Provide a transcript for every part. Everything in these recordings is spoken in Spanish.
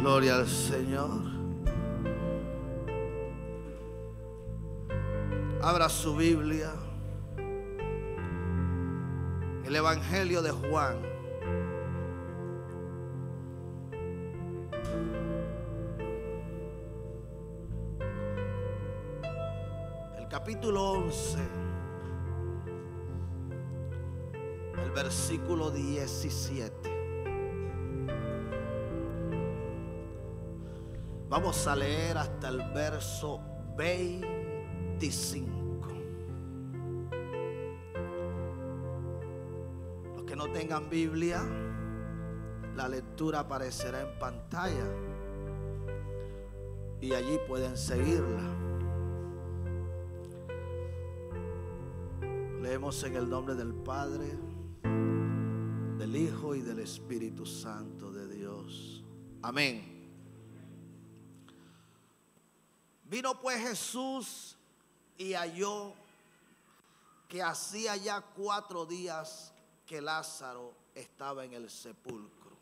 Gloria al Señor. Abra su Biblia. El Evangelio de Juan. El capítulo 11. El versículo 17. Vamos a leer hasta el verso 25. Los que no tengan Biblia, la lectura aparecerá en pantalla y allí pueden seguirla. Leemos en el nombre del Padre, del Hijo y del Espíritu Santo de Dios. Amén. Vino pues Jesús y halló que hacía ya 4 días que Lázaro estaba en el sepulcro.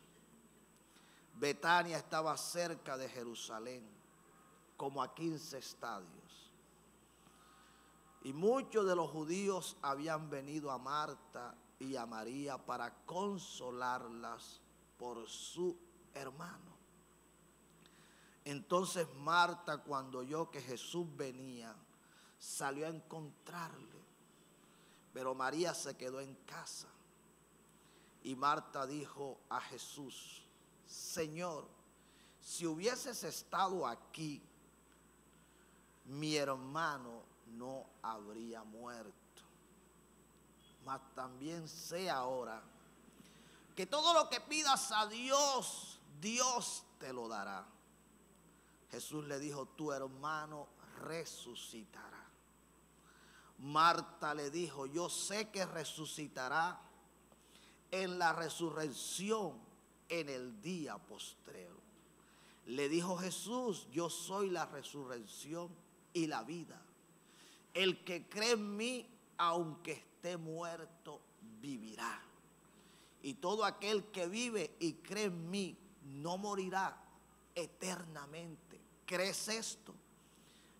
Betania estaba cerca de Jerusalén, como a 15 estadios. Y muchos de los judíos habían venido a Marta y a María para consolarlas por su hermano. Entonces Marta, cuando oyó que Jesús venía, salió a encontrarle, pero María se quedó en casa. Y Marta dijo a Jesús: Señor, si hubieses estado aquí, mi hermano no habría muerto. Mas también sé ahora que todo lo que pidas a Dios, Dios te lo dará. Jesús le dijo: tu hermano resucitará. Marta le dijo: yo sé que resucitará en la resurrección en el día postrero. Le dijo Jesús: yo soy la resurrección y la vida. El que cree en mí, aunque esté muerto, vivirá. Y todo aquel que vive y cree en mí no morirá eternamente. ¿Crees esto?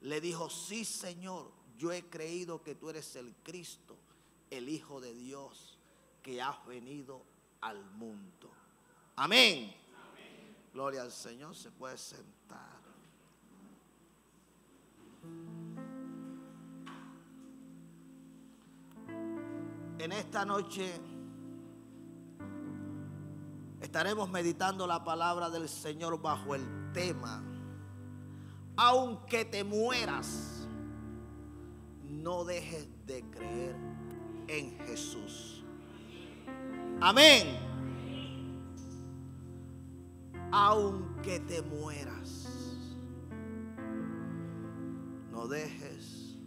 Le dijo: sí, Señor, yo he creído que tú eres el Cristo, el Hijo de Dios, que has venido al mundo. Amén. Amén. Gloria al Señor. Se puede sentar. En esta noche estaremos meditando la palabra del Señor bajo el tema: aunque te mueras, no dejes de creer en Jesús. Amén. Aunque te mueras, no dejes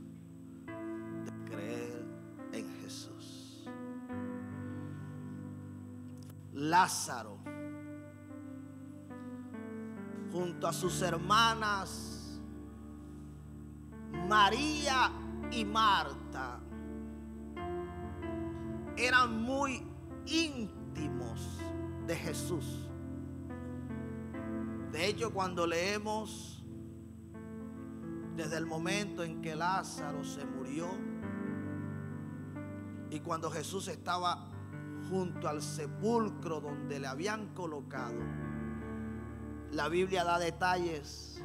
de creer en Jesús. Lázaro, junto a sus hermanas María y Marta, eran muy íntimos de Jesús. De hecho, cuando leemos desde el momento en que Lázaro se murió y cuando Jesús estaba junto al sepulcro donde le habían colocado, la Biblia da detalles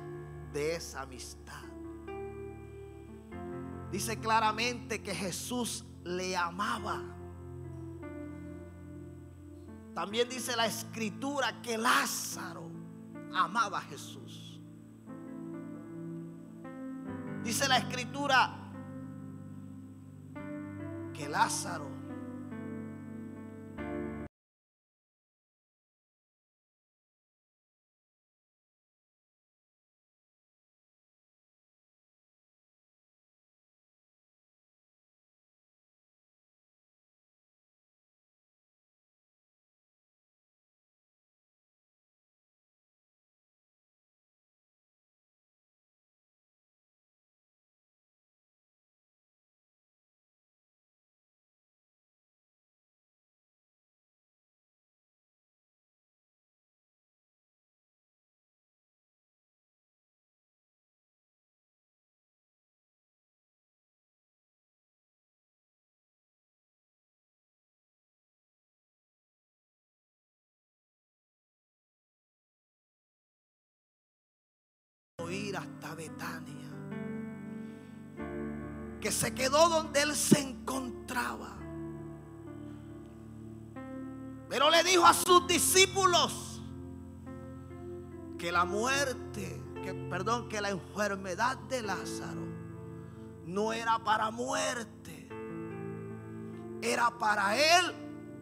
de esa amistad. Dice claramente que Jesús le amaba. También dice la Escritura que Lázaro amaba a Jesús. Dice la Escritura que Lázaro ir hasta Betania, que se quedó donde él se encontraba. Pero le dijo a sus discípulos que la muerte, que la enfermedad de Lázaro no era para muerte, era para él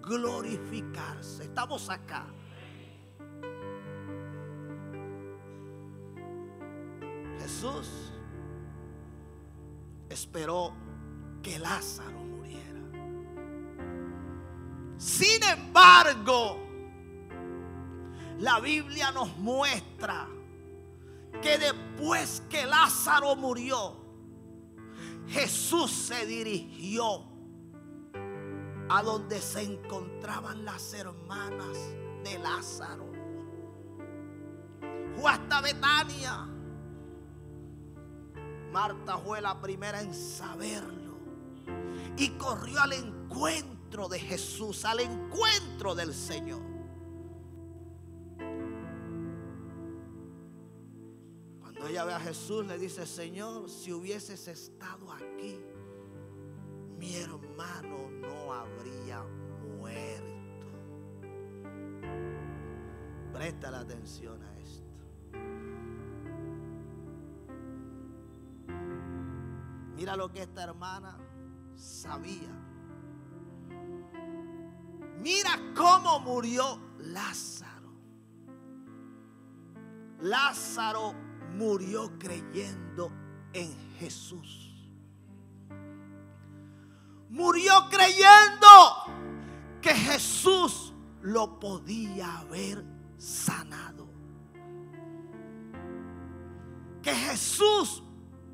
glorificarse. Estamos acá. Jesús esperó que Lázaro muriera. Sin embargo, la Biblia nos muestra que después que Lázaro murió, Jesús se dirigió a donde se encontraban las hermanas de Lázaro. Fue hasta Betania. Marta fue la primera en saberlo y corrió al encuentro de Jesús, al encuentro del Señor. Cuando ella ve a Jesús, le dice: Señor, si hubieses estado aquí, mi hermano no habría muerto. Presta la atención a esto. Mira lo que esta hermana sabía. Mira cómo murió Lázaro. Lázaro murió creyendo en Jesús. Murió creyendo que Jesús lo podía haber sanado. Que Jesús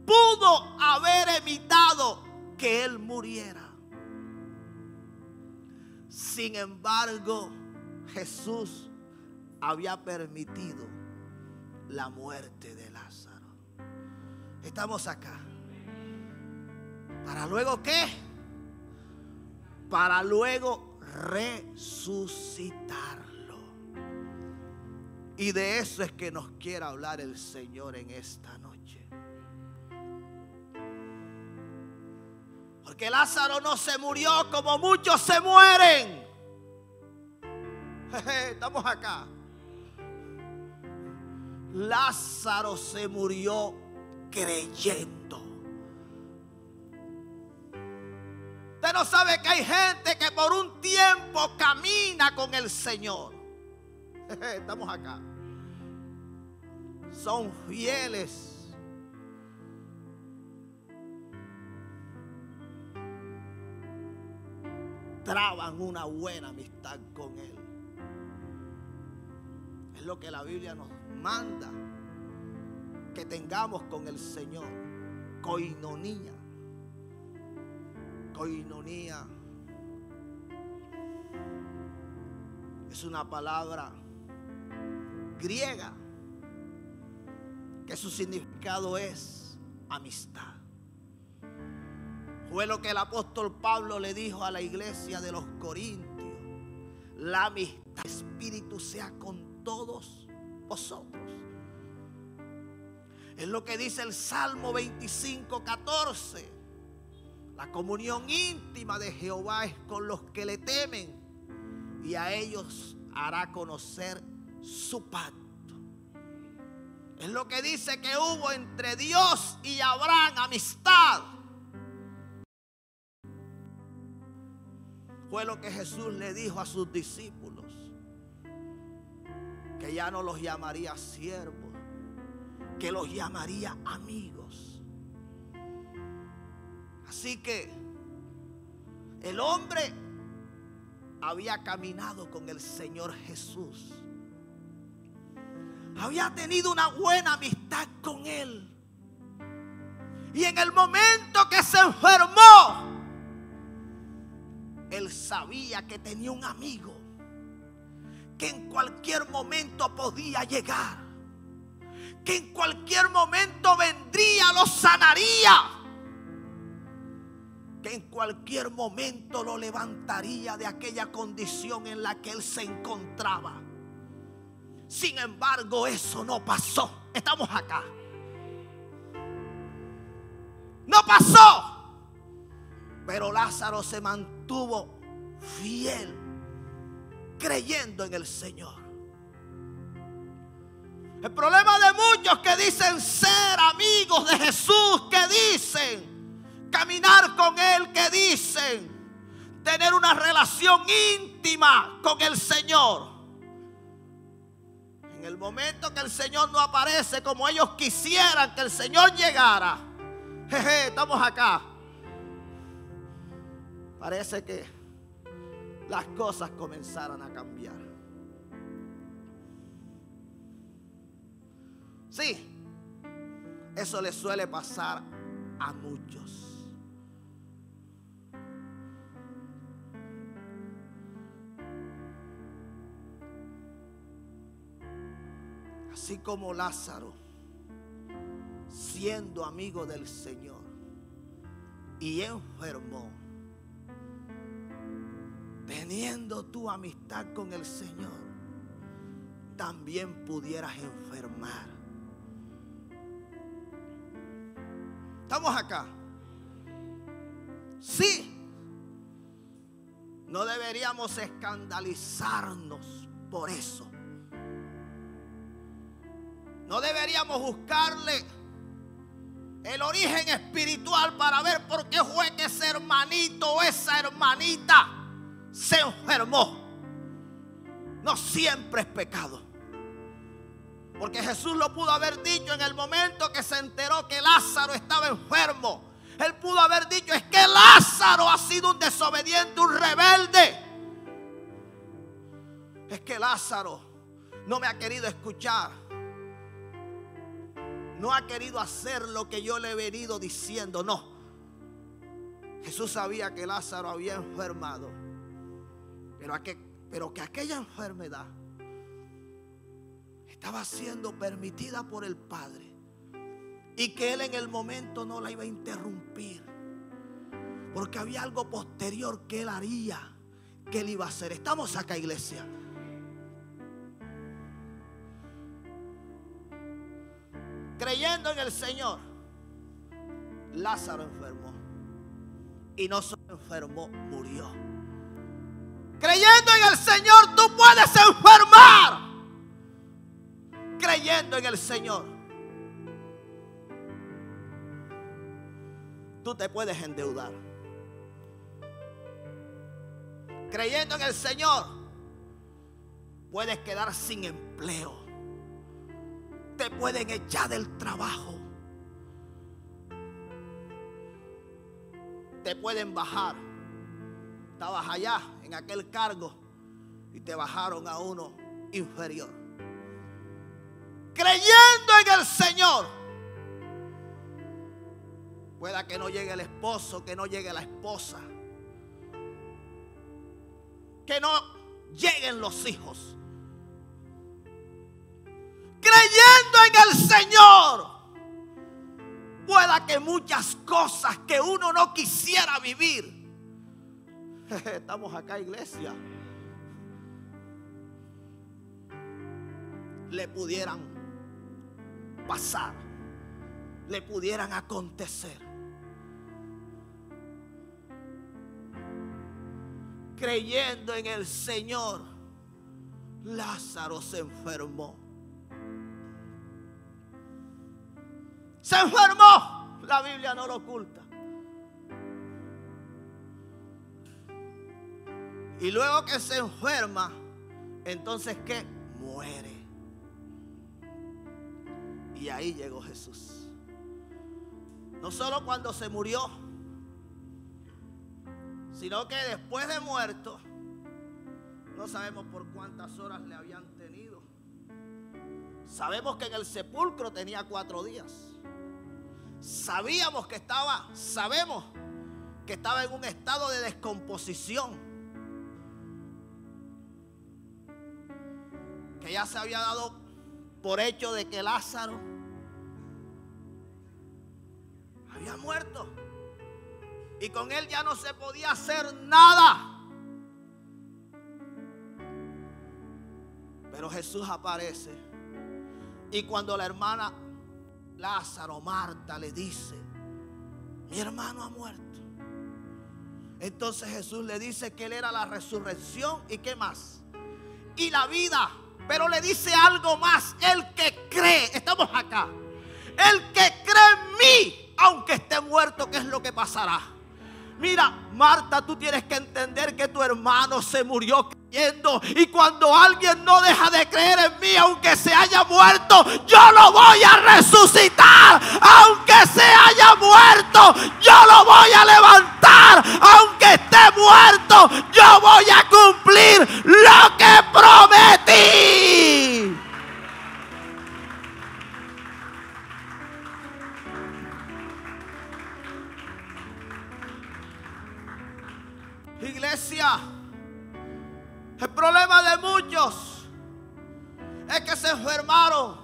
pudo haber evitado que él muriera. Sin embargo, Jesús había permitido la muerte de Lázaro. Estamos acá. ¿Para luego qué? Para luego resucitarlo. Y de eso es que nos quiere hablar el Señor en esta noche. Porque Lázaro no se murió como muchos se mueren. Estamos acá. Lázaro se murió creyendo. Usted no sabe que hay gente que por un tiempo camina con el Señor. Estamos acá. Son fieles. Traban una buena amistad con Él. Es lo que la Biblia nos manda que tengamos con el Señor. Koinonía. Koinonía es una palabra griega que su significado es amistad. Fue lo que el apóstol Pablo le dijo a la iglesia de los Corintios: la amistad, Espíritu sea con todos vosotros. Es lo que dice el Salmo 25:14. La comunión íntima de Jehová es con los que le temen, y a ellos hará conocer su pacto. Es lo que dice que hubo entre Dios y Abraham amistad. Fue lo que Jesús le dijo a sus discípulos, que ya no los llamaría siervos, que los llamaría amigos. Así que el hombre había caminado con el Señor Jesús, había tenido una buena amistad con Él, y en el momento que se enfermó, Él sabía que tenía un amigo que en cualquier momento podía llegar, que en cualquier momento vendría, lo sanaría, que en cualquier momento lo levantaría de aquella condición en la que él se encontraba. Sin embargo, eso no pasó. Estamos acá. No pasó. Pero Lázaro se mantuvo fiel, creyendo en el Señor. El problema de muchos que dicen ser amigos de Jesús, que dicen caminar con Él, que dicen tener una relación íntima con el Señor, en el momento que el Señor no aparece como ellos quisieran que el Señor llegara, estamos acá, parece que las cosas comenzaron a cambiar. Sí, eso le suele pasar a muchos. Así como Lázaro, siendo amigo del Señor y enfermó, teniendo tu amistad con el Señor, también pudieras enfermar. ¿Estamos acá? Sí. No deberíamos escandalizarnos por eso. No deberíamos buscarle el origen espiritual para ver por qué fue que ese hermanito o esa hermanita se enfermó. No siempre es pecado. Porque Jesús lo pudo haber dicho en el momento que se enteró que Lázaro estaba enfermo. Él pudo haber dicho: es que Lázaro ha sido un desobediente, un rebelde. Es que Lázaro no me ha querido escuchar. No ha querido hacer lo que yo le he venido diciendo. No. Jesús sabía que Lázaro había enfermado. Pero que aquella enfermedad estaba siendo permitida por el Padre, y que Él en el momento no la iba a interrumpir, porque había algo posterior que Él haría, que Él iba a hacer. Estamos acá, iglesia. Creyendo en el Señor, Lázaro enfermó, y no solo enfermó, murió. Creyendo en el Señor, tú puedes enfermar. Creyendo en el Señor, tú te puedes endeudar. Creyendo en el Señor, puedes quedar sin empleo. Te pueden echar del trabajo. Te pueden bajar. Estabas allá en aquel cargo y te bajaron a uno inferior. Creyendo en el Señor, pueda que no llegue el esposo, que no llegue la esposa, que no lleguen los hijos. Creyendo en el Señor, pueda que muchas cosas que uno no quisiera vivir. Estamos acá, iglesia. Le pudieran pasar, le pudieran acontecer. Creyendo en el Señor, Lázaro se enfermó. Se enfermó. La Biblia no lo oculta. Y luego que se enferma, entonces ¿qué? Muere. Y ahí llegó Jesús. No solo cuando se murió, sino que después de muerto, no sabemos por cuántas horas le habían tenido. Sabemos que en el sepulcro tenía 4 días. Sabemos que estaba en un estado de descomposición, que ya se había dado por hecho de que Lázaro había muerto y con él ya no se podía hacer nada. Pero Jesús aparece, y cuando la hermana Lázaro, Marta, le dice: mi hermano ha muerto. Entonces Jesús le dice que Él era la resurrección y ¿qué más? Y la vida. Pero le dice algo más: el que cree, estamos acá, el que cree en mí, aunque esté muerto, ¿qué es lo que pasará? Mira, Marta, tú tienes que entender que tu hermano se murió creyendo. Y cuando alguien no deja de creer en mí, aunque se haya muerto, yo lo voy a resucitar. Aunque se haya muerto, yo lo voy a levantar. Aunque esté muerto, yo voy a cumplir lo que prometí. Iglesia, el problema de muchos es que se enfermaron.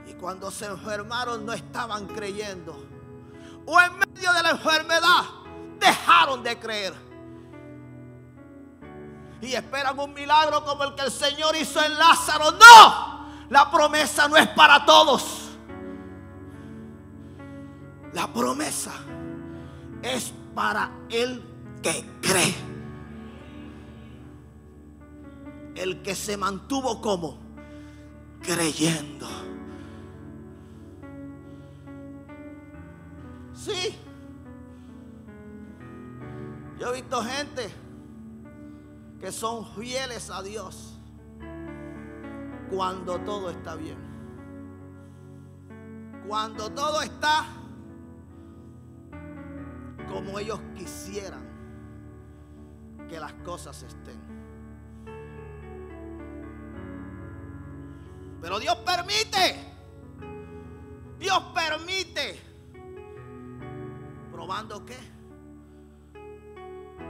Y cuando se enfermaron no estaban creyendo. O en medio de la enfermedad dejaron de creer. Y esperan un milagro como el que el Señor hizo en Lázaro. ¡No! La promesa no es para todos. La promesa es para el que cree. El que se mantuvo como creyendo. Sí. Yo he visto gente que son fieles a Dios cuando todo está bien. Cuando todo está como ellos quisieran que las cosas estén. Pero Dios permite. Dios permite. ¿Probando qué?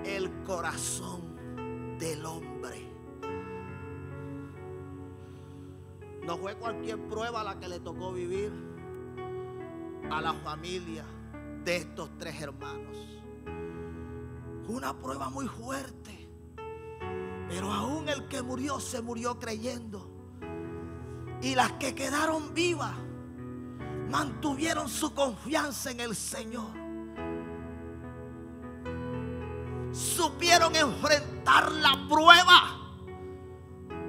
El corazón del hombre. No fue cualquier prueba la que le tocó vivir a la familia de estos tres hermanos. Una prueba muy fuerte. Pero aún el que murió se murió creyendo. Y las que quedaron vivas mantuvieron su confianza en el Señor. Supieron enfrentar la prueba.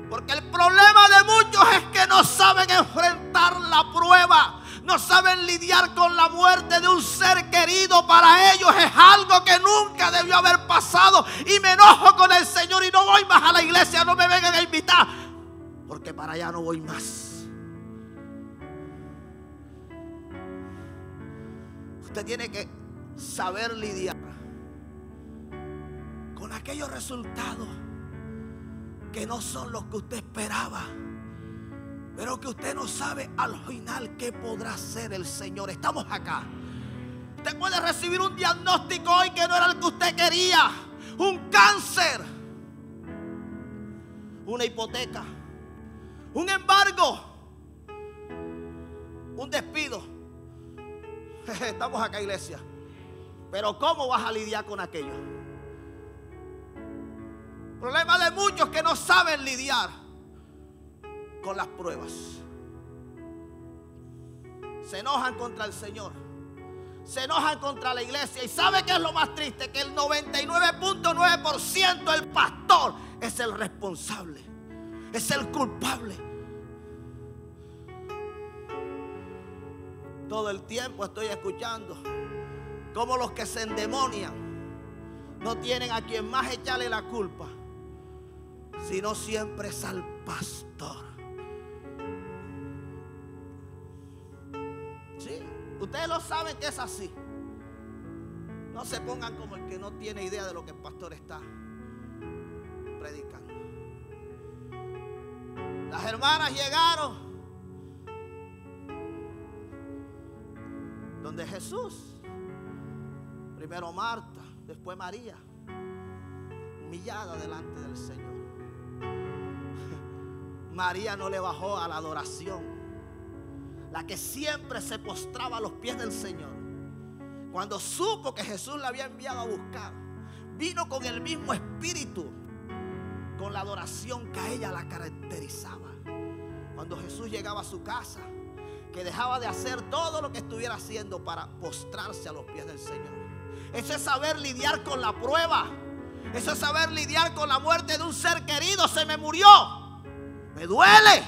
Porque el problema de muchos es que no saben enfrentar la prueba. No saben lidiar con la muerte de un ser querido. Para ellos es algo que nunca debió haber pasado. Y me enojo con el Señor y no voy más a la iglesia. No me vengan a invitar, porque para allá no voy más. Usted tiene que saber lidiar con aquellos resultados que no son los que usted esperaba, pero que usted no sabe al final qué podrá hacer el Señor. Estamos acá. Usted puede recibir un diagnóstico hoy que no era el que usted quería. Un cáncer, una hipoteca, un embargo, un despido. Estamos acá, iglesia. Pero ¿cómo vas a lidiar con aquello? Problema de muchos que no saben lidiar con las pruebas. Se enojan contra el Señor. Se enojan contra la iglesia. ¿Y sabe qué es lo más triste? Que el 99.9% del pastor es el responsable. Es el culpable. Todo el tiempo estoy escuchando cómo los que se endemonian no tienen a quien más echarle la culpa, sino siempre es al pastor. Sí, ustedes lo saben que es así. No se pongan como el que no tiene idea de lo que el pastor está predicando. Las hermanas llegaron donde Jesús. Primero Marta, después María, humillada delante del Señor. María no le bajó a la adoración. La que siempre se postraba a los pies del Señor. Cuando supo que Jesús la había enviado a buscar, vino con el mismo espíritu, con la adoración que a ella la caracterizaba. Cuando Jesús llegaba a su casa, que dejaba de hacer todo lo que estuviera haciendo para postrarse a los pies del Señor. Eso es saber lidiar con la prueba. Eso es saber lidiar con la muerte de un ser querido. Se me murió, me duele.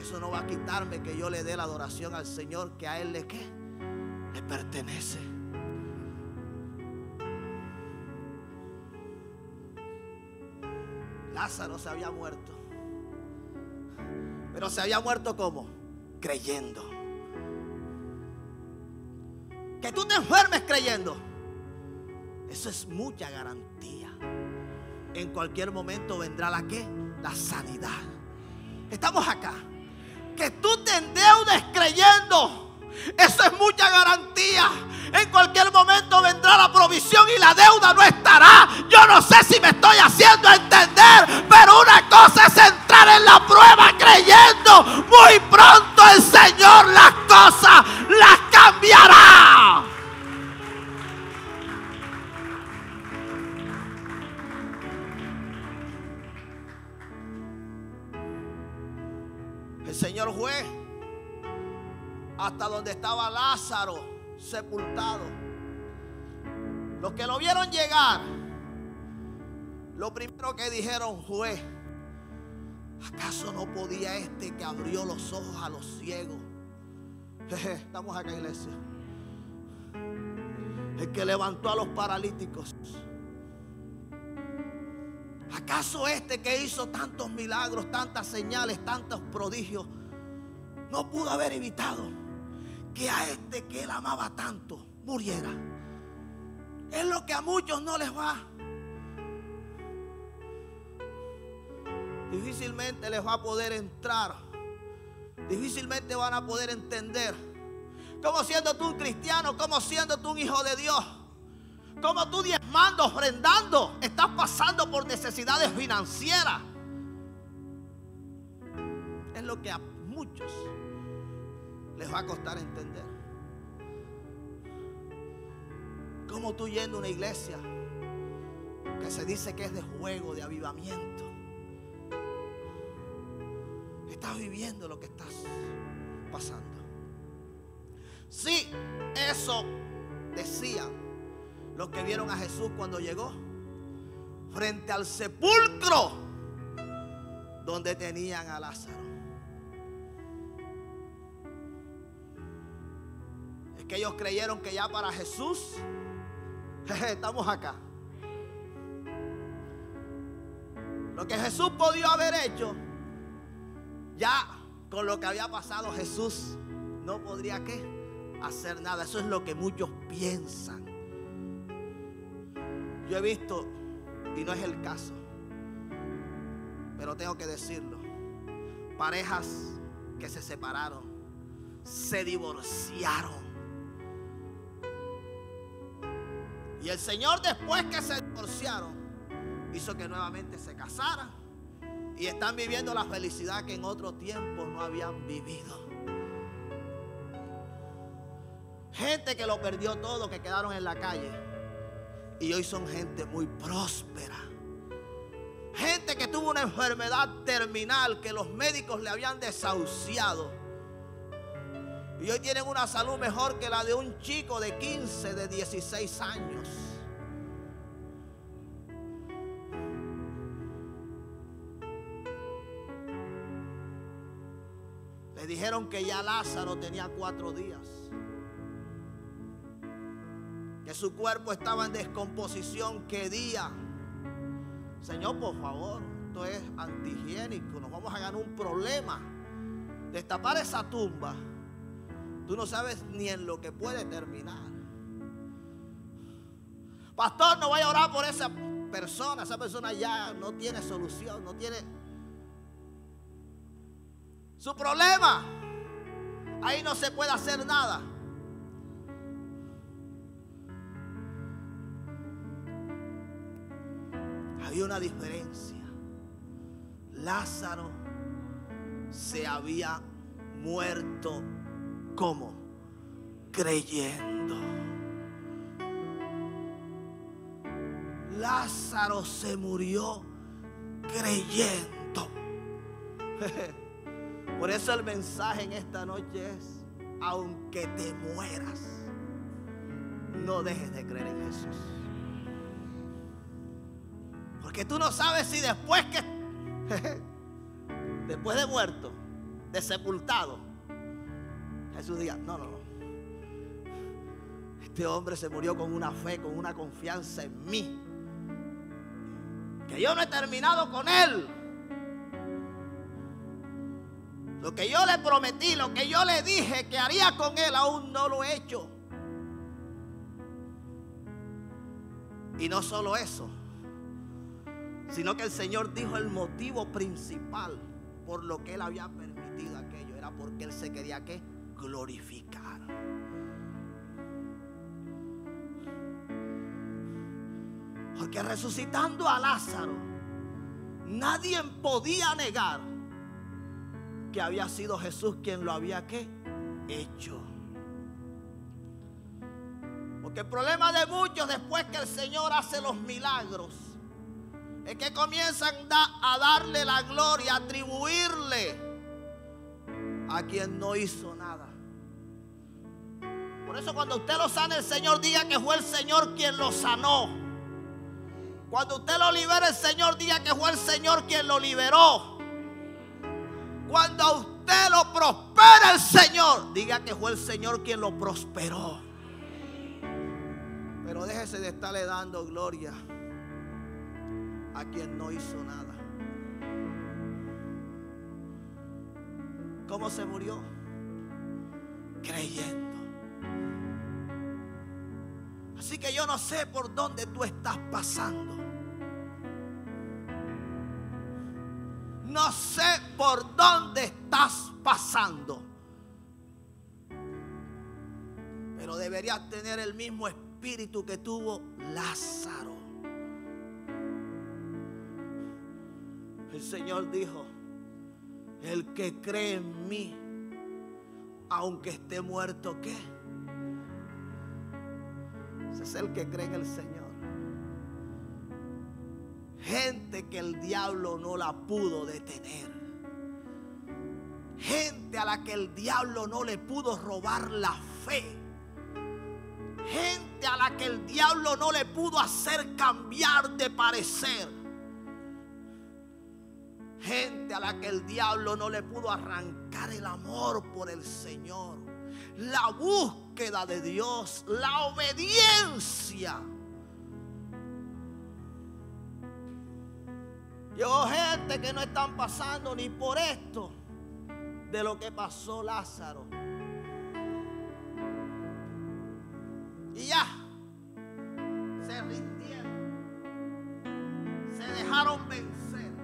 Eso no va a quitarme que yo le dé la adoración al Señor, que a Él le, ¿qué?, le pertenece. Lázaro se había muerto. Pero se había muerto ¿cómo? Creyendo. Que tú te enfermes creyendo, eso es mucha garantía. En cualquier momento vendrá la ¿qué? La sanidad. Estamos acá. Que tú te endeudes creyendo, eso es mucha garantía. En cualquier momento vendrá la provisión y la deuda no estará. Yo no sé si me estoy haciendo entender, pero una cosa es entrar en la prueba creyendo. Muy pronto el Señor las cosas las cambiará. El Señor fue hasta donde estaba Lázaro sepultado. Los que lo vieron llegar, lo primero que dijeron fue: ¿acaso no podía este que abrió los ojos a los ciegos? Estamos acá, iglesia. El que levantó a los paralíticos. ¿Acaso este que hizo tantos milagros, tantas señales, tantos prodigios, no pudo haber evitado que a este que él amaba tanto muriera? Es lo que a muchos no les va. Difícilmente les va a poder entrar. Difícilmente van a poder entender cómo, siendo tú un cristiano, cómo siendo tú un hijo de Dios, cómo tú diezmando, ofrendando, estás pasando por necesidades financieras. Es lo que a muchos les va a costar entender. Cómo tú yendo a una iglesia que se dice que es de juego, de avivamiento, estás viviendo lo que estás pasando. Sí, eso decían los que vieron a Jesús cuando llegó frente al sepulcro donde tenían a Lázaro. Es que ellos creyeron que ya para Jesús, estamos acá. Lo que Jesús podía haber hecho, ya con lo que había pasado, Jesús no podría ¿qué? Hacer nada. Eso es lo que muchos piensan. Yo he visto, y no es el caso, pero tengo que decirlo, parejas que se separaron, se divorciaron. Y el Señor, después que se divorciaron, hizo que nuevamente se casaran y están viviendo la felicidad que en otro tiempo no habían vivido. Gente que lo perdió todo, que quedaron en la calle, y hoy son gente muy próspera. Gente que tuvo una enfermedad terminal que los médicos le habían desahuciado, y hoy tienen una salud mejor que la de un chico de 15, de 16 años. Le dijeron que ya Lázaro tenía 4 días, que su cuerpo estaba en descomposición. ¿Qué día? Señor, por favor, esto es antihigiénico, nos vamos a ganar un problema. Destapar esa tumba, tú no sabes ni en lo que puede terminar. Pastor, no vaya a orar por esa persona ya no tiene solución, no tiene su problema. Ahí no se puede hacer nada. Había una diferencia. Lázaro se había muerto ¿cómo? Creyendo. Lázaro se murió creyendo. Por eso el mensaje en esta noche es: aunque te mueras, no dejes de creer en Jesús. Porque tú no sabes si después de muerto, de sepultado, Jesús diga: no, este hombre se murió con una fe, con una confianza en mí, que yo no he terminado con él. Lo que yo le prometí, lo que yo le dije que haría con él, aún no lo he hecho. Y no solo eso, sino que el Señor dijo el motivo principal por lo que él había permitido aquello era porque él se quería ¿qué? Glorificar. Porque resucitando a Lázaro, nadie podía negar que había sido Jesús quien lo había ¿qué? Hecho. Porque el problema de muchos después que el Señor hace los milagros es que comienzan a darle la gloria, a atribuirle a quien no hizo nada. Por eso cuando usted lo sana el Señor, diga que fue el Señor quien lo sanó. Cuando usted lo libera el Señor, diga que fue el Señor quien lo liberó. Cuando a usted lo prospera el Señor, diga que fue el Señor quien lo prosperó. Pero déjese de estarle dando gloria a quien no hizo nada. ¿Cómo se murió? Creyendo. Así que yo no sé por dónde tú estás pasando. No sé por dónde estás pasando. Pero deberías tener el mismo espíritu que tuvo Lázaro. El Señor dijo: el que cree en mí, aunque esté muerto, ¿qué? Ese es el que cree en el Señor. Gente que el diablo no la pudo detener. Gente a la que el diablo no le pudo robar la fe. Gente a la que el diablo no le pudo hacer cambiar de parecer. Gente a la que el diablo no le pudo arrancar el amor por el Señor, la búsqueda de Dios, la obediencia. Yo gente que no están pasando ni por esto de lo que pasó Lázaro. Y ya se rindieron, se dejaron vencer.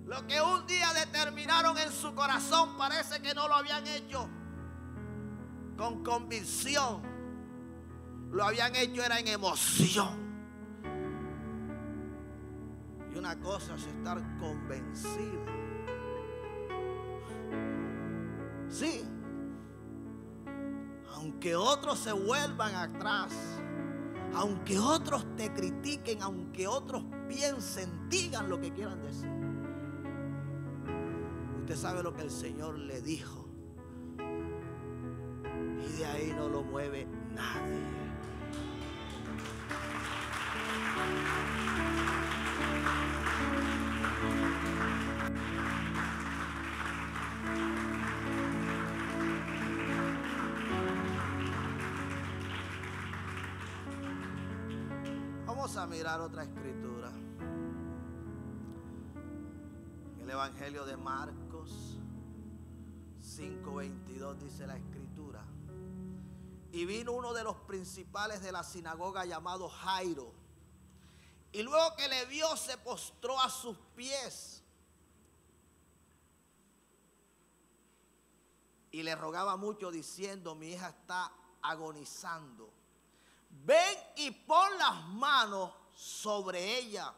Lo que un día determinaron en su corazón parece que no lo habían hecho con convicción. Lo habían hecho era en emoción. Y una cosa es estar convencido. Sí. Aunque otros se vuelvan atrás, aunque otros te critiquen, aunque otros piensen, digan lo que quieran decir. Usted sabe lo que el Señor le dijo. Y de ahí no lo mueve nadie. Vamos a mirar otra escritura. El Evangelio de Marcos 5:22 dice la escritura: y vino uno de los principales de la sinagoga llamado Jairo, y luego que le vio se postró a sus pies y le rogaba mucho diciendo: mi hija está agonizando. Ven y pon las manos sobre ella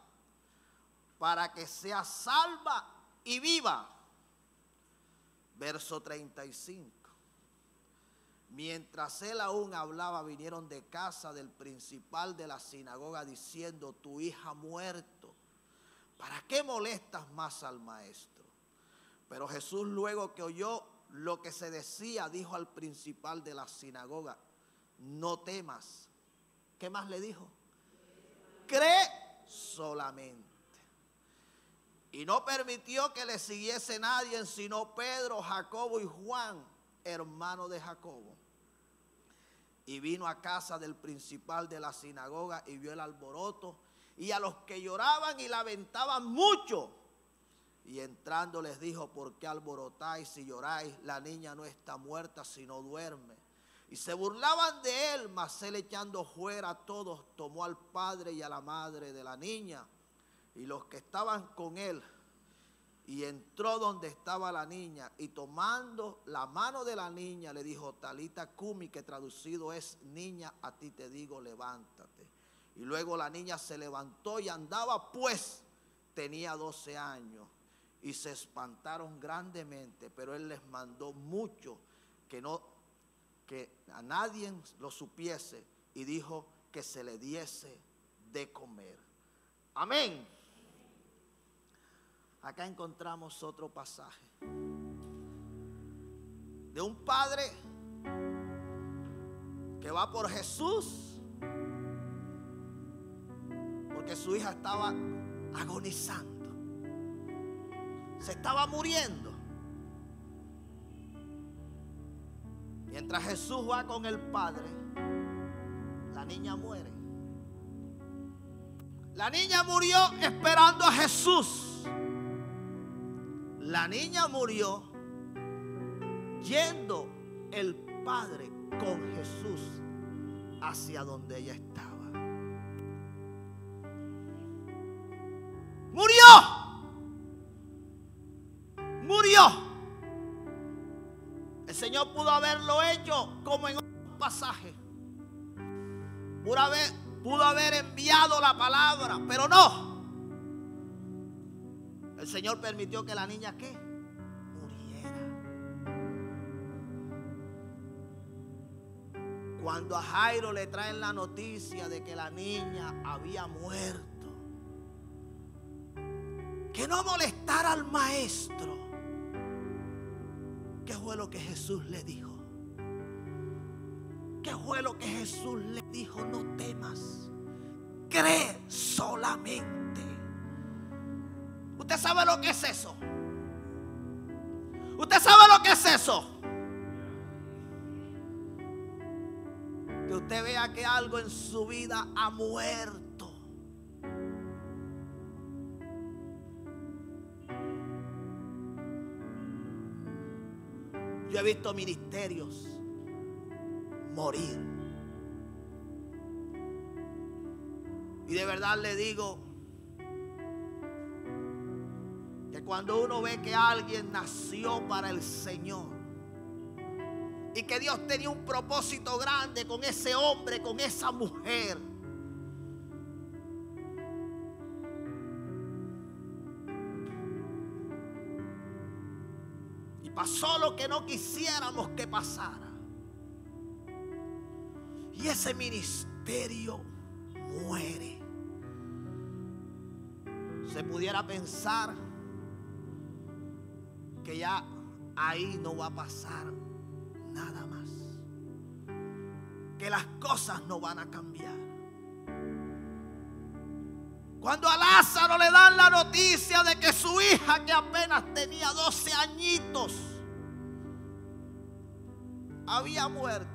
para que sea salva y viva. Verso 35. Mientras él aún hablaba, vinieron de casa del principal de la sinagoga diciendo: tu hija ha muerto. ¿Para qué molestas más al maestro? Pero Jesús, luego que oyó lo que se decía, dijo al principal de la sinagoga: no temas. ¿Qué más le dijo? Cree solamente. Y no permitió que le siguiese nadie, sino Pedro, Jacobo y Juan, hermano de Jacobo. Y vino a casa del principal de la sinagoga y vio el alboroto y a los que lloraban y lamentaban mucho. Y entrando les dijo: ¿por qué alborotáis y lloráis? La niña no está muerta, sino duerme. Y se burlaban de él, mas él, echando fuera a todos, tomó al padre y a la madre de la niña y los que estaban con él, y entró donde estaba la niña, y tomando la mano de la niña le dijo: Talita cumi, que traducido es: niña, a ti te digo, levántate. Y luego la niña se levantó y andaba, pues tenía 12 años. Y se espantaron grandemente, pero él les mandó mucho que a nadie lo supiese, y dijo que se le diese de comer. Amén. Acá encontramos otro pasaje de un padre que va por Jesús porque su hija estaba agonizando, se estaba muriendo. Mientras Jesús va con el padre, la niña muere. La niña murió esperando a Jesús. La niña murió yendo el padre con Jesús hacia donde ella estaba. Murió. El Señor pudo haberlo hecho como en otros pasajes. Pudo haber enviado la palabra, pero no. El Señor permitió que la niña, ¿qué? Muriera. Cuando a Jairo le traen la noticia de que la niña había muerto, que no molestara al maestro, ¿qué fue lo que Jesús le dijo? ¿Qué fue lo que Jesús le dijo? No temas, cree solamente. ¿Usted sabe lo que es eso? ¿Usted sabe lo que es eso? Que usted vea que algo en su vida ha muerto. Yo he visto ministerios morir. Y de verdad le digo que cuando uno ve que alguien nació para el Señor y que Dios tenía un propósito grande con ese hombre, con esa mujer, y pasó lo que no quisiéramos que pasara, y ese ministerio muere, se pudiera pensar que ya ahí no va a pasar nada más, que las cosas no van a cambiar. Cuando a Lázaro le dan la noticia de que su hija, que apenas tenía 12 añitos, había muerto,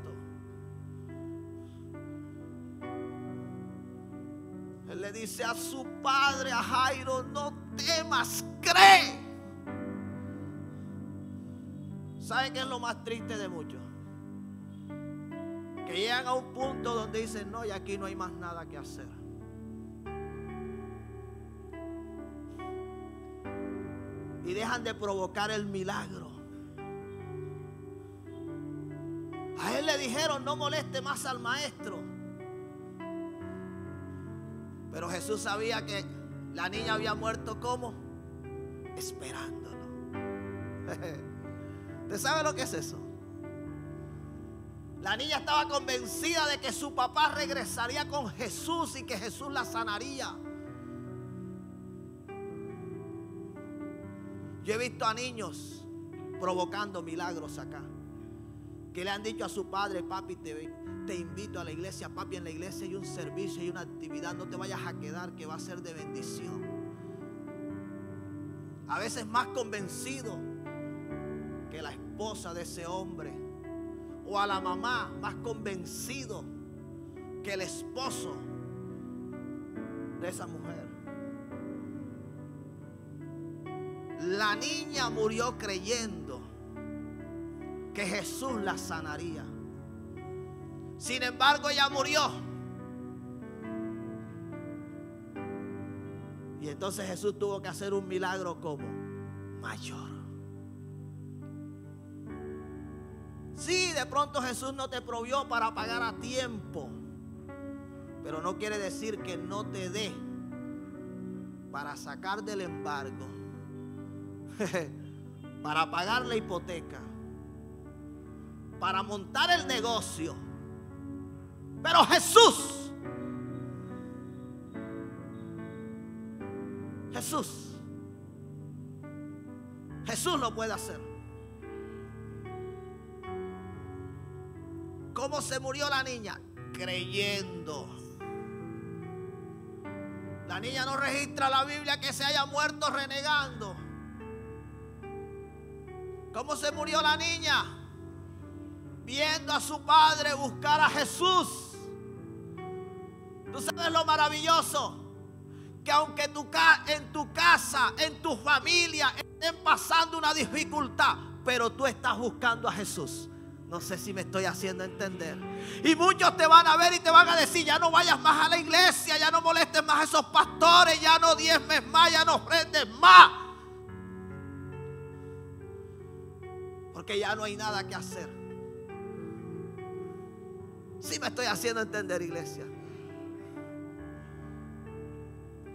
él le dice a su padre, a Jairo: no temas, cree. ¿Sabe qué es lo más triste de muchos? Que llegan a un punto donde dicen: no, y aquí no hay más nada que hacer. Y dejan de provocar el milagro. A él le dijeron: no moleste más al maestro. Pero Jesús sabía que la niña había muerto, ¿cómo? Esperándolo. ¿Usted sabe lo que es eso? La niña estaba convencida de que su papá regresaría con Jesús y que Jesús la sanaría. Yo he visto a niños provocando milagros acá, que le han dicho a su padre: papi, te invito a la iglesia. Papi, en la iglesia hay un servicio, hay una actividad, no te vayas a quedar, que va a ser de bendición. A veces más convencido que la esposa de ese hombre, o a la mamá más convencido que el esposo de esa mujer. La niña murió creyendo que Jesús la sanaría. Sin embargo, ella murió. Y entonces Jesús tuvo que hacer un milagro como mayor. Sí, de pronto Jesús no te proveyó para pagar a tiempo, pero no quiere decir que no te dé para sacar del embargo, para pagar la hipoteca, para montar el negocio. Pero Jesús lo puede hacer. ¿Cómo se murió la niña? Creyendo. La niña no registra la Biblia que se haya muerto renegando. ¿Cómo se murió la niña? Viendo a su padre buscar a Jesús. ¿Tú sabes lo maravilloso? Que aunque en tu casa, en tu familia estén pasando una dificultad, pero tú estás buscando a Jesús. No sé si me estoy haciendo entender. Y muchos te van a ver y te van a decir: ya no vayas más a la iglesia, ya no molestes más a esos pastores, ya no diezmes más, ya no ofrendes más, porque ya no hay nada que hacer. Sí me estoy haciendo entender, iglesia.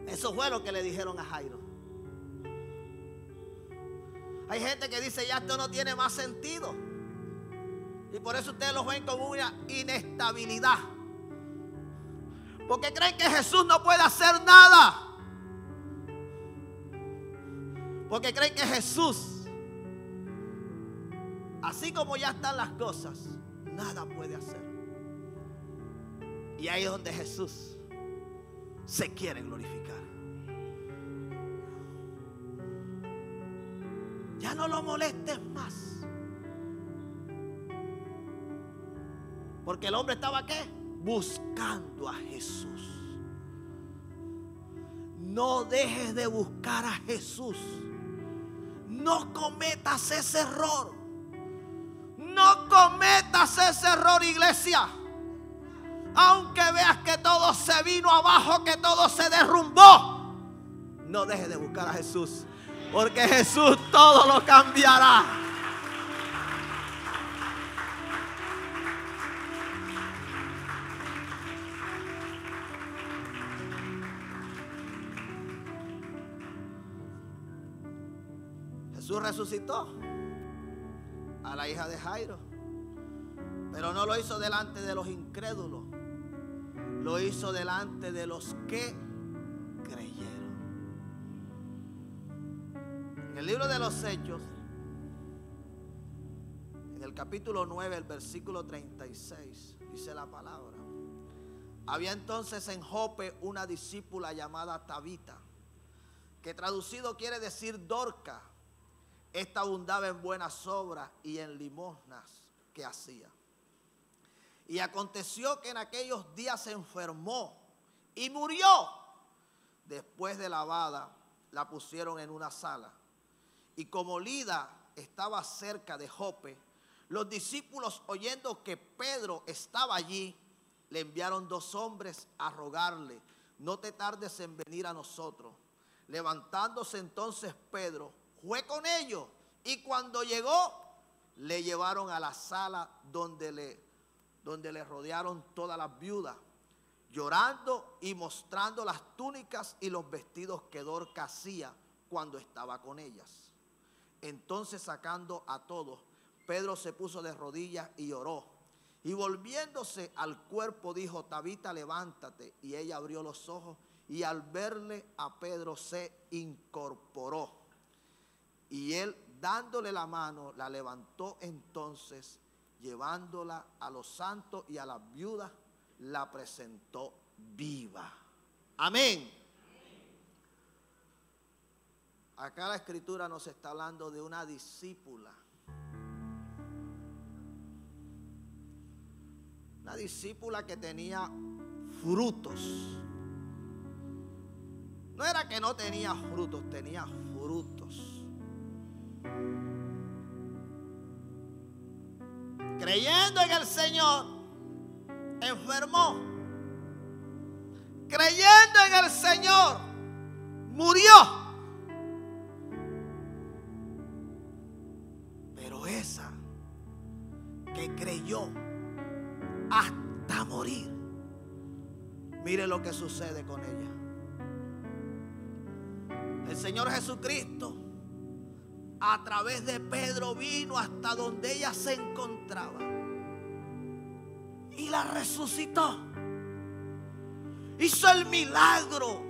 Eso fue lo que le dijeron a Jairo. Hay gente que dice: ya esto no tiene más sentido. Y por eso ustedes los ven con una inestabilidad, porque creen que Jesús no puede hacer nada, porque creen que Jesús, así como ya están las cosas, nada puede hacer. Y ahí es donde Jesús se quiere glorificar. Ya no lo molestes más, porque el hombre estaba ¿qué? Buscando a Jesús. No dejes de buscar a Jesús. No cometas ese error. No cometas ese error, iglesia. Aunque veas que todo se vino abajo, que todo se derrumbó, no dejes de buscar a Jesús, porque Jesús todo lo cambiará. Jesús resucitó a la hija de Jairo, pero no lo hizo delante de los incrédulos, lo hizo delante de los que creyeron. En el libro de los Hechos, en el capítulo 9, el versículo 36, dice la palabra: había entonces en Jope una discípula llamada Tabita, que traducido quiere decir Dorca. Esta abundaba en buenas obras y en limosnas que hacía. Y aconteció que en aquellos días se enfermó y murió. Después de lavada, la pusieron en una sala. Y como Lida estaba cerca de Jope, los discípulos, oyendo que Pedro estaba allí, le enviaron 2 hombres a rogarle: no te tardes en venir a nosotros. Levantándose entonces Pedro, fue con ellos, y cuando llegó, le llevaron a la sala donde le rodearon todas las viudas, llorando y mostrando las túnicas y los vestidos que Dorca hacía cuando estaba con ellas. Entonces, sacando a todos, Pedro se puso de rodillas y oró. Y volviéndose al cuerpo dijo: Tabita, levántate. Y ella abrió los ojos y al verle a Pedro se incorporó. Y él, dándole la mano, la levantó entonces, llevándola a los santos y a las viudas, la presentó viva. Amén. Acá la escritura nos está hablando de una discípula. Una discípula que tenía frutos. No era que no tenía frutos, tenía frutos. Creyendo en el Señor, enfermó. Creyendo en el Señor, murió. Pero esa que creyó hasta morir, mire lo que sucede con ella. El Señor Jesucristo, a través de Pedro, vino hasta donde ella se encontraba y la resucitó. Hizo el milagro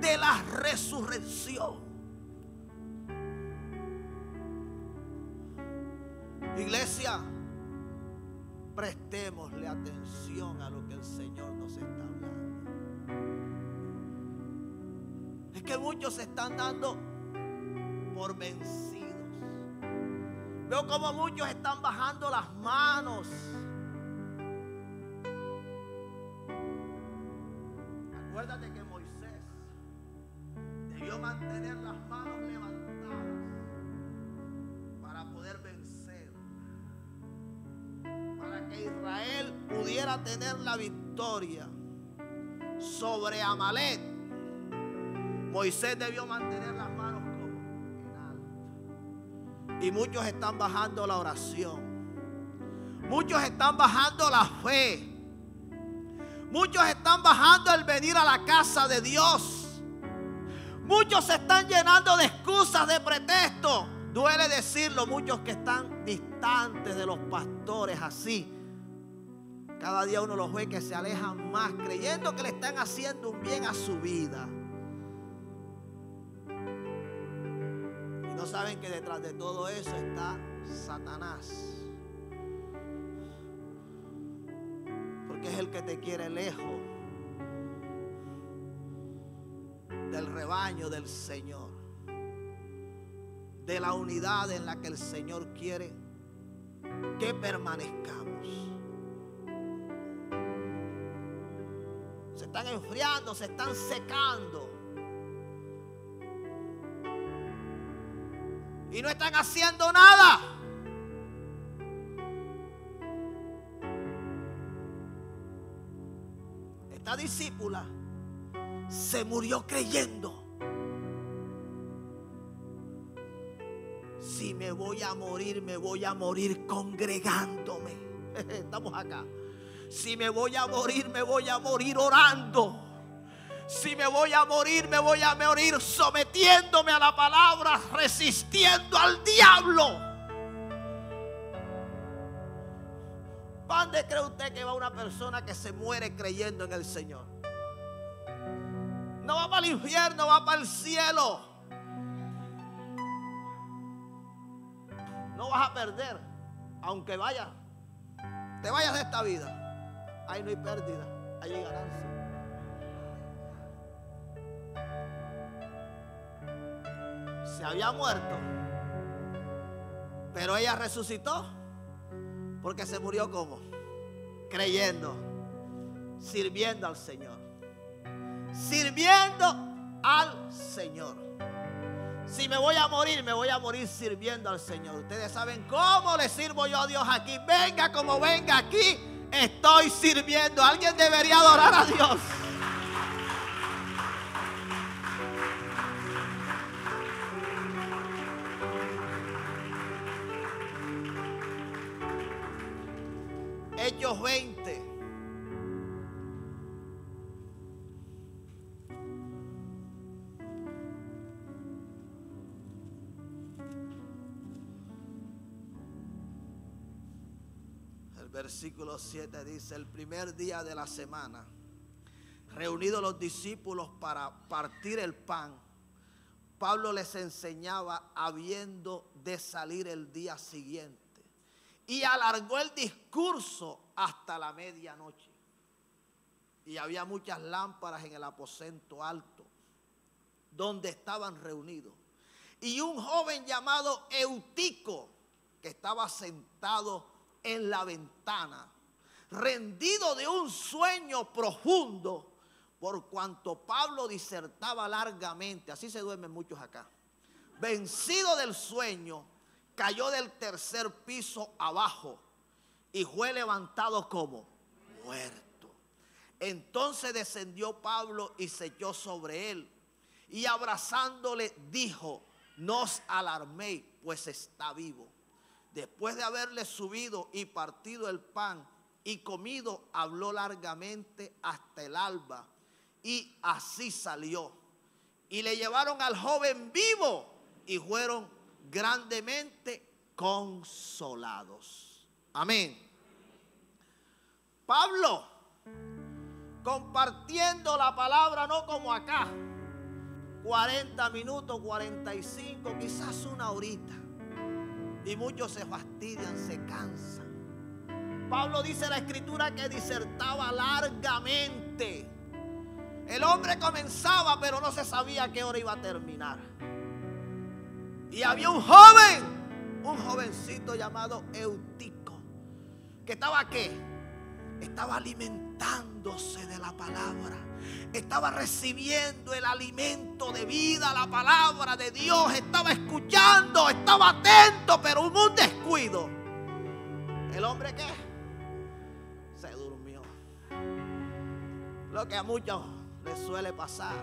de la resurrección. Iglesia, prestémosle atención a lo que el Señor nos está hablando. Es que muchos se están dando por vencidos. Veo como muchos están bajando las manos. Acuérdate que Moisés debió mantener las manos levantadas para poder vencer, para que Israel pudiera tener la victoria sobre Amalek. Moisés debió mantener las manos como en alto. Y muchos están bajando la oración. Muchos están bajando la fe. Muchos están bajando el venir a la casa de Dios. Muchos se están llenando de excusas, de pretextos. Duele decirlo, muchos que están distantes de los pastores así. Cada día uno los ve que se alejan más, creyendo que le están haciendo un bien a su vida. Y no saben que detrás de todo eso está Satanás. Porque es el que te quiere lejos del rebaño del Señor, de la unidad en la que el Señor quiere que permanezcamos. Se están enfriando, se están secando y no están haciendo nada. Esta discípula se murió creyendo: si me voy a morir congregándome. Estamos acá. Si me voy a morir orando. Si me voy a morir sometiéndome a la palabra, resistiendo al diablo. ¿Para dónde cree usted que va una persona que se muere creyendo en el Señor? No va para el infierno, va para el cielo. No vas a perder, aunque te vayas de esta vida. Ahí no hay pérdida, ahí hay ganancia. Se había muerto, pero ella resucitó porque se murió como creyendo, sirviendo al Señor, sirviendo al Señor. Si me voy a morir sirviendo al Señor. Ustedes saben cómo le sirvo yo a Dios aquí. Venga como venga aquí, estoy sirviendo. Alguien debería adorar a Dios. Hechos 20. El versículo 7 dice: el primer día de la semana, reunidos los discípulos para partir el pan, Pablo les enseñaba habiendo de salir el día siguiente y alargó el discurso hasta la medianoche. Y había muchas lámparas en el aposento alto donde estaban reunidos. Y un joven llamado Eutico, que estaba sentado en la ventana, rendido de un sueño profundo, por cuanto Pablo disertaba largamente. Así se duermen muchos acá. Vencido del sueño, cayó del tercer piso abajo y fue levantado como muerto. Entonces descendió Pablo y se echó sobre él, y abrazándole dijo: no os alarméis, pues está vivo. Después de haberle subido y partido el pan y comido, habló largamente hasta el alba, y así salió. Y le llevaron al joven vivo y fueron grandemente consolados. Amén. Pablo, compartiendo la palabra, no como acá, 40 minutos, 45, quizás una horita. Y muchos se fastidian, se cansan. Pablo dice en la escritura que disertaba largamente. El hombre comenzaba, pero no se sabía a qué hora iba a terminar. Y había un jovencito llamado Eutico, que estaba ¿qué? Estaba alimentándose de la palabra. Estaba recibiendo el alimento de vida, la palabra de Dios. Estaba escuchando, estaba atento, pero hubo un descuido. ¿El hombre qué? Se durmió. Lo que a muchos les suele pasar.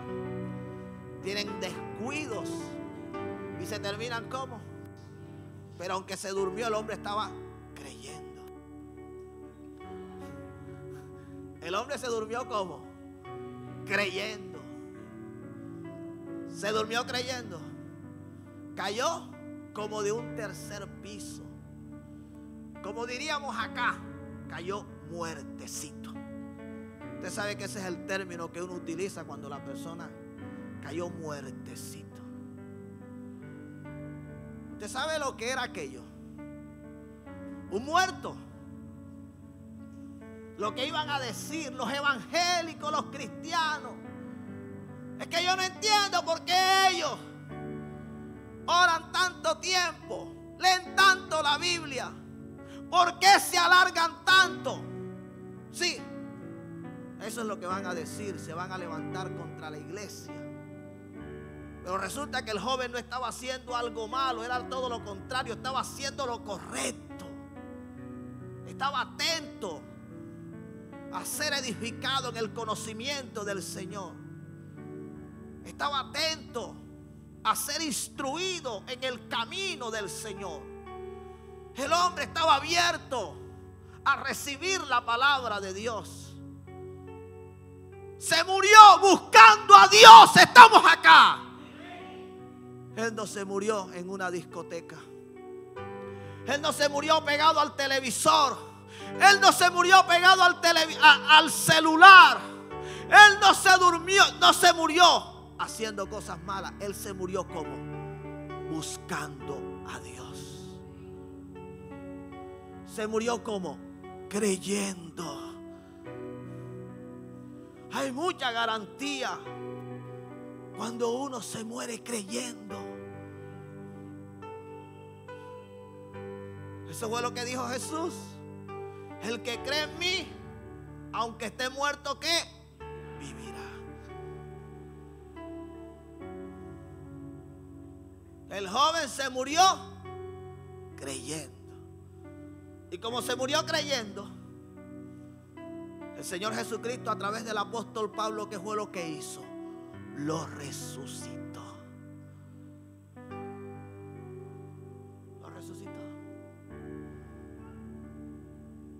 Tienen descuidos y se terminan como. Pero aunque se durmió, el hombre estaba creyendo. El hombre se durmió como creyendo. Se durmió creyendo. Cayó como de un tercer piso. Como diríamos acá, cayó muertecito. Usted sabe que ese es el término que uno utiliza cuando la persona cayó muertecito. ¿Usted sabe lo que era aquello? Un muerto. Lo que iban a decir los evangélicos, los cristianos, es que yo no entiendo por qué ellos oran tanto tiempo, leen tanto la Biblia, por qué se alargan tanto. Sí, eso es lo que van a decir, se van a levantar contra la iglesia. Pero resulta que el joven no estaba haciendo algo malo, era todo lo contrario, estaba haciendo lo correcto. Estaba atento a ser edificado en el conocimiento del Señor. Estaba atento a ser instruido en el camino del Señor. El hombre estaba abierto a recibir la palabra de Dios. Se murió buscando a Dios. Estamos acá. Él no se murió en una discoteca. Él no se murió pegado al televisor. Él no se murió pegado al celular. Él no se murió haciendo cosas malas. Él se murió como buscando a Dios. Se murió como creyendo. Hay mucha garantía cuando uno se muere creyendo. Eso fue lo que dijo Jesús. El que cree en mí, aunque esté muerto, ¿qué? Vivirá. El joven se murió creyendo. Y como se murió creyendo, el Señor Jesucristo, a través del apóstol Pablo, ¿qué fue lo que hizo? Lo resucitó. Lo resucitó.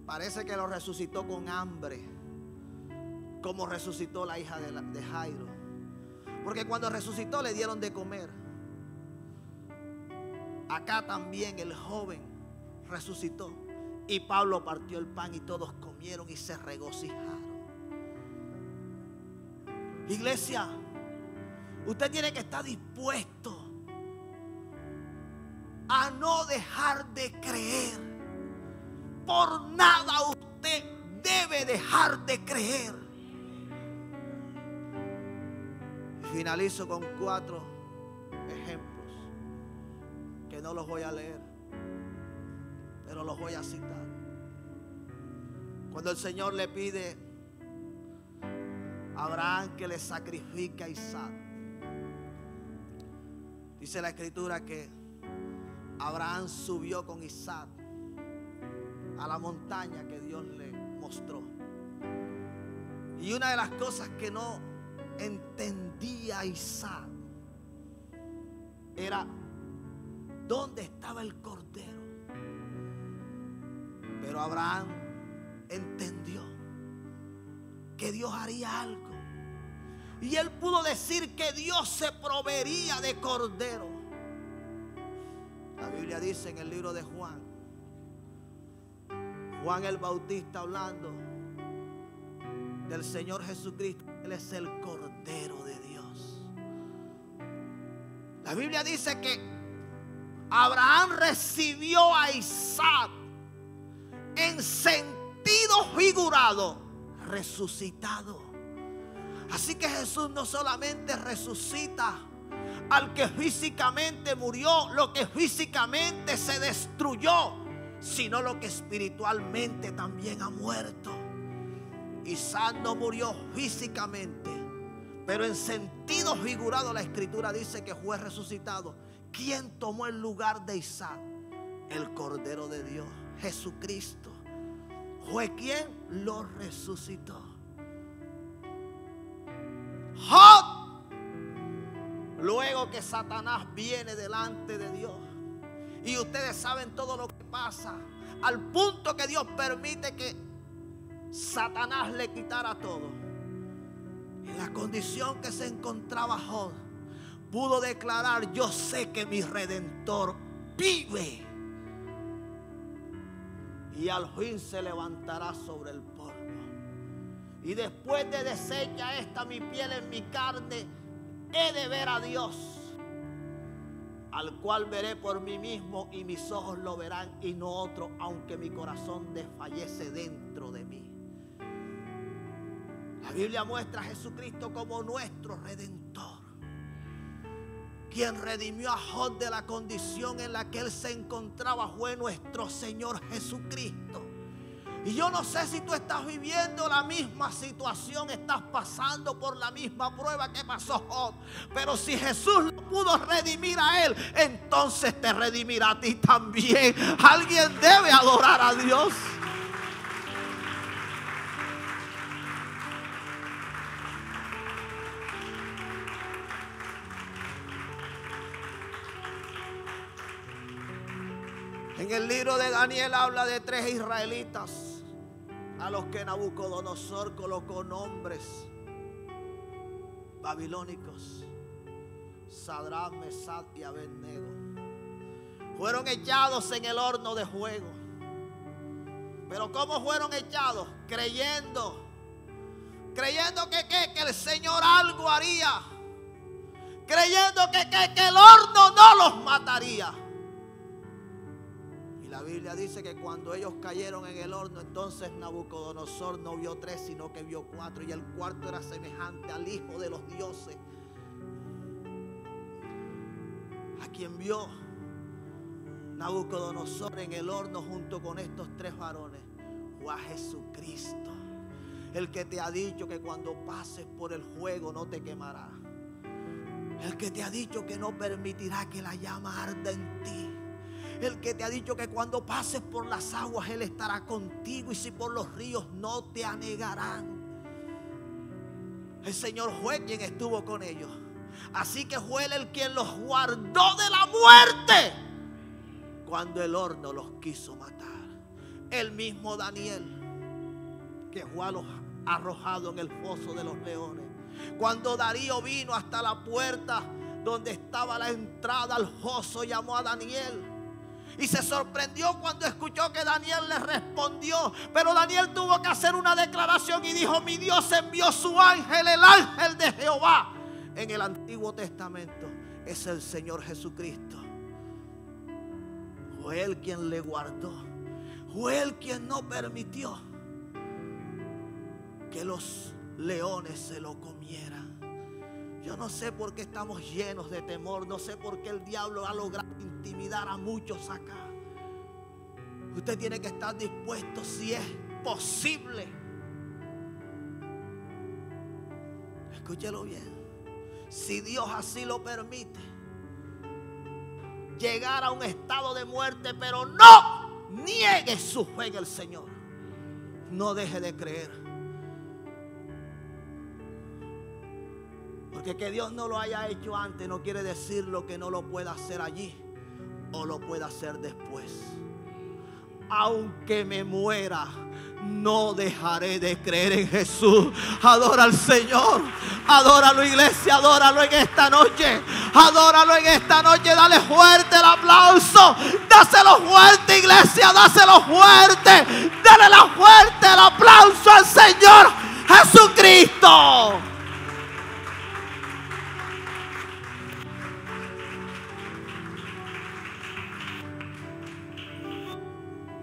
Parece que lo resucitó con hambre, como resucitó la hija de Jairo. Porque cuando resucitó le dieron de comer. Acá también el joven resucitó. Y Pablo partió el pan y todos comieron y se regocijaron. Iglesia, Usted tiene que estar dispuesto a no dejar de creer. Por nada usted debe dejar de creer. Y finalizo con 4 ejemplos que no los voy a leer, pero los voy a citar. Cuando el Señor le pide a Abraham que le sacrifique a Isaac, dice la Escritura que Abraham subió con Isaac a la montaña que Dios le mostró. Y una de las cosas que no entendía Isaac era dónde estaba el cordero. Pero Abraham entendió que Dios haría algo. Y él pudo decir que Dios se proveería de cordero. La Biblia dice en el libro de Juan, Juan el Bautista hablando del Señor Jesucristo, Él es el Cordero de Dios. La Biblia dice que Abraham recibió a Isaac en sentido figurado, resucitado. Así que Jesús no solamente resucita al que físicamente murió, lo que físicamente se destruyó, sino lo que espiritualmente también ha muerto. Isaac no murió físicamente, pero en sentido figurado la Escritura dice que fue resucitado. ¿Quién tomó el lugar de Isaac? El Cordero de Dios, Jesucristo. ¿Fue quien lo resucitó? Job, luego que Satanás viene delante de Dios, y ustedes saben todo lo que pasa, al punto que Dios permite que Satanás le quitara todo. En la condición que se encontraba Job, pudo declarar: yo sé que mi Redentor vive, y al fin se levantará sobre el polvo. Y después de deshecha esta mi piel en mi carne, he de ver a Dios, al cual veré por mí mismo, y mis ojos lo verán y no otro, aunque mi corazón desfallece dentro de mí. La Biblia muestra a Jesucristo como nuestro Redentor, quien redimió a Job de la condición en la que él se encontraba. Fue nuestro Señor Jesucristo. Y yo no sé si tú estás viviendo la misma situación, estás pasando por la misma prueba que pasó Job, pero si Jesús lo pudo redimir a él, entonces te redimirá a ti también. Alguien debe adorar a Dios. En el libro de Daniel habla de 3 israelitas a los que Nabucodonosor colocó nombres babilónicos: Sadrach, Mesach y Abednego. Fueron echados en el horno de fuego. Pero ¿cómo fueron echados? Creyendo que el Señor algo haría, creyendo que el horno no los mataría. La Biblia dice que cuando ellos cayeron en el horno, entonces Nabucodonosor no vio 3, sino que vio 4, y el cuarto era semejante al Hijo de los dioses, a quien vio Nabucodonosor en el horno junto con estos 3 varones. Fue a Jesucristo, el que te ha dicho que cuando pases por el fuego no te quemará, el que te ha dicho que no permitirá que la llama arda en ti, el que te ha dicho que cuando pases por las aguas Él estará contigo, y si por los ríos no te anegarán. El Señor fue quien estuvo con ellos. Así que fue Él el quien los guardó de la muerte cuando el horno los quiso matar. El mismo Daniel, que fue arrojado en el foso de los leones. Cuando Darío vino hasta la puerta donde estaba la entrada al foso, llamó a Daniel. Y se sorprendió cuando escuchó que Daniel le respondió. Pero Daniel tuvo que hacer una declaración y dijo: mi Dios envió su ángel, el ángel de Jehová, en el Antiguo Testamento es el Señor Jesucristo. Fue Él quien le guardó. Fue Él quien no permitió que los leones se lo comieran. Yo no sé por qué estamos llenos de temor. No sé por qué el diablo ha logrado intimidar a muchos acá. Usted tiene que estar dispuesto, si es posible. Escúchelo bien. Si Dios así lo permite, llegar a un estado de muerte, pero no niegue su fe en el Señor. No deje de creer. Porque que Dios no lo haya hecho antes no quiere decir lo que no lo pueda hacer allí o lo pueda hacer después. Aunque me muera, no dejaré de creer en Jesús. Adora al Señor. Adóralo, iglesia. Adóralo en esta noche. Adóralo en esta noche. Dale fuerte el aplauso. Dáselo fuerte, iglesia. Dáselo fuerte. Dale la fuerte el aplauso al Señor Jesucristo.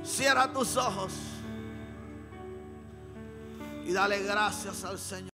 Cierra tus ojos y dale gracias al Señor.